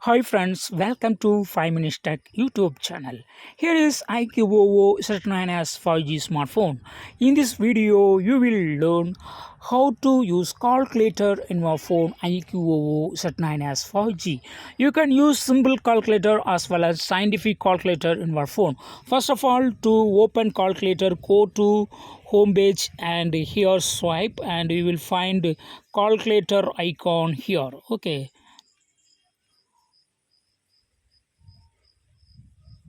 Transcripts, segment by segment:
Hi friends, welcome to 5 Minutes Tech YouTube channel. Here is iQOO Z9s 5G smartphone. In this video, you will learn how to use calculator in your phone iQOO Z9s 5G. You can use simple calculator as well as scientific calculator in your phone. First of all, to open calculator, go to home page and here swipe and you will find calculator icon here. Okay.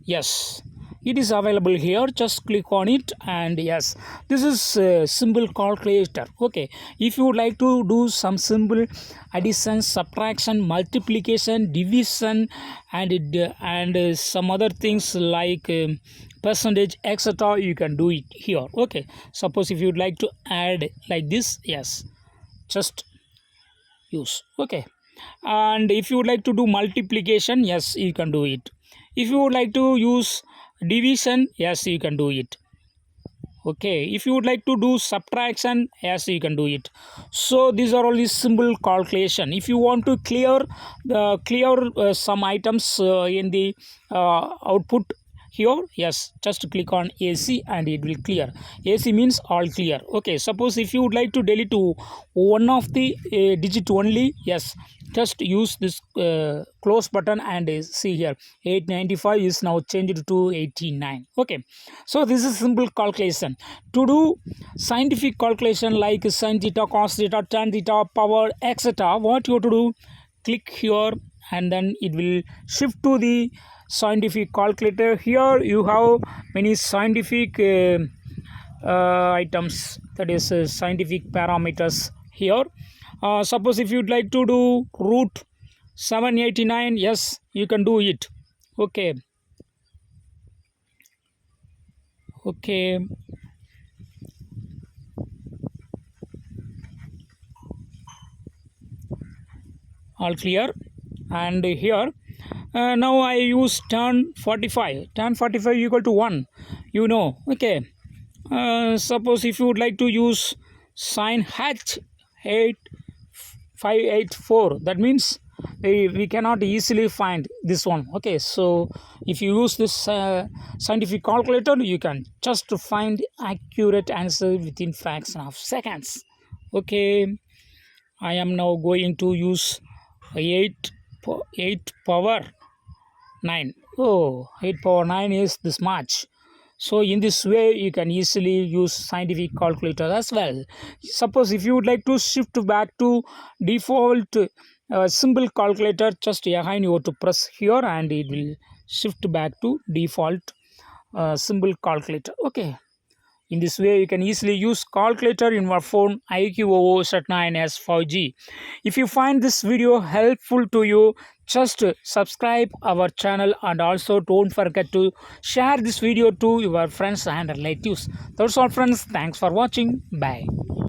Yes, it is available here. Just click on it and yes, this is a simple calculator. Okay, if you would like to do some simple addition, subtraction, multiplication, division and some other things like percentage, etc., you can do it here. Okay, suppose if you would like to add like this, yes, just use. Okay, and if you would like to do multiplication, yes, you can do it. If you would like to use division, yes, you can do it. Okay, if you would like to do subtraction, yes, you can do it. So these are only simple calculation. If you want to clear some items in the output here, yes, just click on AC and it will clear. AC means all clear. Okay, suppose if you would like to delete to one of the digit only, yes, just use this close button and see here 895 is now changed to 89. Okay, so this is simple calculation. To do scientific calculation like sin theta, cos theta, tan theta, power, etc., what you have to do, click here and then it will shift to the scientific calculator. Here you have many scientific items, that is scientific parameters here. Suppose if you'd like to do root 789, yes, you can do it. Okay, all clear. And here now I use tan 45 equal to 1, you know. Okay, suppose if you would like to use sin h 8584, that means we cannot easily find this one. Okay, so if you use this scientific calculator, you can just find accurate answer within fraction of seconds. Okay, I am now going to use 8 power 9. Oh, 8 power 9 is this much. So in this way you can easily use scientific calculator as well. Suppose if you would like to shift back to default simple calculator, just again you have to press here and it will shift back to default simple calculator. Okay, in this way, you can easily use calculator in your phone iQOO Z9s 5G. If you find this video helpful to you, just subscribe our channel and also don't forget to share this video to your friends and relatives. That's all friends. Thanks for watching. Bye.